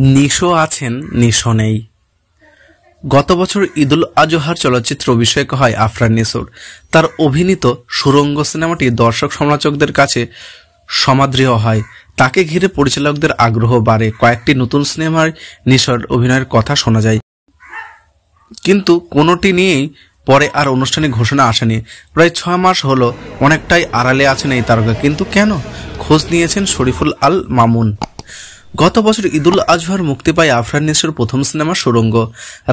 নিশো আছেন, নিশো নেই। গত বছর ঈদুল আজহার চলচ্চিত্র অভিষেক হয় আফরান নিশোর। তার অভিনীত সুড়ঙ্গ সিনেমাটি দর্শক সমালোচকদের কাছে সমাদৃত হয়। তাকে ঘিরে পরিচালকদের আগ্রহ বাড়ে। কয়েকটি নতুন সিনেমায় নিশোর অভিনয়ের কথা শোনা যায়, কিন্তু কোনোটি নিয়েই পরে আর আনুষ্ঠানিক ঘোষণা আসেনি। প্রায় 6 মাস হলো অনেকটাই আড়ালে আছেন এই তারকা। কিন্তু কেন? খোঁজ নিয়েছেন শরীফুল আল মামুন। গত বছর ঈদুল আজহার মুক্তি পায় আফরান নিশোর প্রথম সিনেমা সুড়ঙ্গ।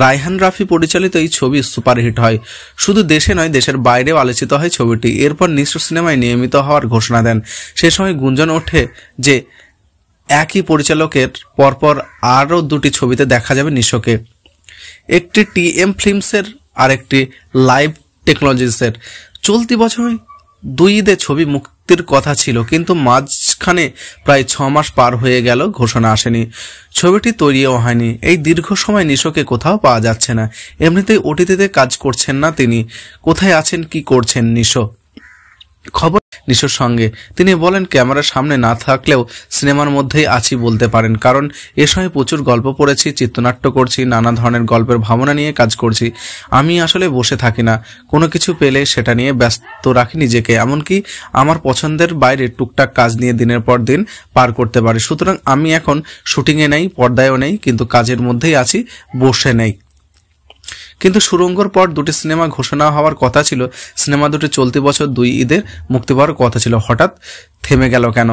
রায়হান রাফি পরিচালিত এই ছবি সুপারহিট হয়। শুধু দেশে নয়, দেশের বাইরেও আলোচিত হয় ছবিটি। এরপর নিশো সিনেমায় নিয়মিত হওয়ার ঘোষণা দেন। সে সময় গুঞ্জন ওঠে যে একই পরিচালকের পরপর আরও 2টি ছবিতে দেখা যাবে নিশোকে, একটি টিএম ফিল্মসের আর একটি লাইভ টেকনোলজিসের। চলতি বছর 2 ঈদে ছবি মুক্তির কথা ছিল, কিন্তু মাঝখানে প্রায় 6 মাস পার হয়ে গেল, ঘোষণা আসেনি, ছবিটি তৈরিও হয়নি। এই দীর্ঘ সময় নিশোকে কোথাও পাওয়া যাচ্ছে না। এমনিতেই ওটিটিতে কাজ করছেন না তিনি। কোথায় আছেন, কি করছেন নিশো? খবর নিশোর সঙ্গে তিনি বলেন, ক্যামেরার সামনে না থাকলেও সিনেমার মধ্যেই আছি বলতে পারেন, কারণ এ সময় প্রচুর গল্প পড়েছি, চিত্রনাট্য করছি, নানা ধরনের গল্পের ভাবনা নিয়ে কাজ করছি। আমি আসলে বসে থাকি না, কোনো কিছু পেলে সেটা নিয়ে ব্যস্ত রাখি নিজেকে। এমনকি আমার পছন্দের বাইরে টুকটাক কাজ নিয়ে দিনের পর দিন পার করতে পারি। সুতরাং আমি এখন শুটিংয়ে নেই, পর্দায়ও নেই, কিন্তু কাজের মধ্যেই আছি, বসে নেই। কিন্তু সুড়ঙ্গর পর 2টি সিনেমা ঘোষণা হওয়ার কথা ছিল। সিনেমা দুটি চলতি বছর 2 ঈদের মুক্তি পাওয়ার কথা ছিল। হঠাৎ থেমে গেল কেন?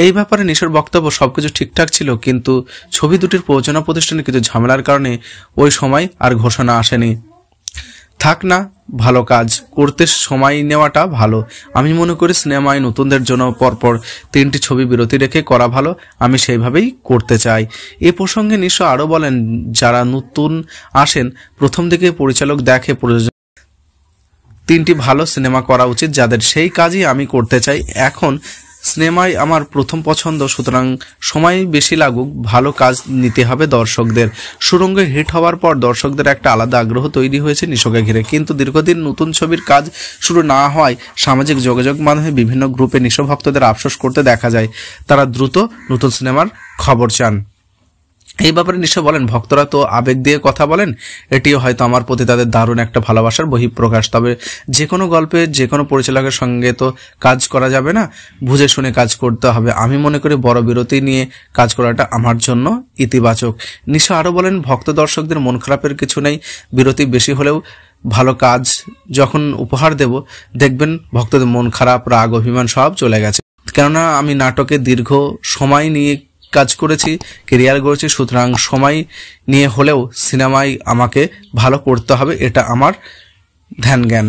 এই ব্যাপারে নিশোর বক্তব্য, সবকিছু ঠিকঠাক ছিল, কিন্তু ছবি দুটির প্রযোজনা প্রতিষ্ঠানে কিছু ঝামেলার কারণে ওই সময় আর ঘোষণা আসেনি। থাক না, ভালো কাজ করতে সময় নেওয়াটা ভালো। আমি মনে করি সিনেমায় নতুনদের জন্য পরপর 3টি ছবি বিরতি রেখে করা ভালো। আমি সেইভাবেই করতে চাই। এ প্রসঙ্গে নিশো আরও বলেন, যারা নতুন আসেন প্রথম দিকে পরিচালক দেখে প্রযোজক 3টি ভালো সিনেমা করা উচিত, যাদের সেই কাজই আমি করতে চাই। এখন সিনেমায় আমার প্রথম পছন্দ, সুতরাং সময় বেশি লাগুক, ভালো কাজ নিতে হবে দর্শকদের। সুড়ঙ্গ হিট হওয়ার পর দর্শকদের একটা আলাদা আগ্রহ তৈরি হয়েছে নিশোকে ঘিরে, কিন্তু দীর্ঘদিন নতুন ছবির কাজ শুরু না হওয়ায় সামাজিক যোগাযোগ মাধ্যমে বিভিন্ন গ্রুপে নিশো ভক্তদের আফসোস করতে দেখা যায়। তারা দ্রুত নতুন সিনেমার খবর চান। এই ব্যাপারে নিশো বলেন, ভক্তরা তো আবেগ দিয়ে কথা বলেন, এটিও হয়তো আমার প্রতি তাদের দারুণ একটা ভালোবাসার বহিঃপ্রকাশ। তবে যে কোনো গল্পে যে কোনো পরিচালকের সঙ্গে তো কাজ করা যাবে না, বুঝে শুনে কাজ করতে হবে। আমি মনে করি বড় বিরতি নিয়ে কাজ করাটা আমার জন্য ইতিবাচক। নিশো আরও বলেন, ভক্ত দর্শকদের মন খারাপের কিছু নেই। বিরতি বেশি হলেও ভালো কাজ যখন উপহার দেব, দেখবেন ভক্তদের মন খারাপ, রাগ, অভিমান সব চলে গেছে। কেননা আমি নাটকে দীর্ঘ সময় নিয়ে কাজ করেছি, ক্যারিয়ার গড়েছি, সুতরাং সময় নিয়ে হলেও সিনেমায় আমাকে ভালো করতে হবে, এটা আমার ধ্যান জ্ঞান।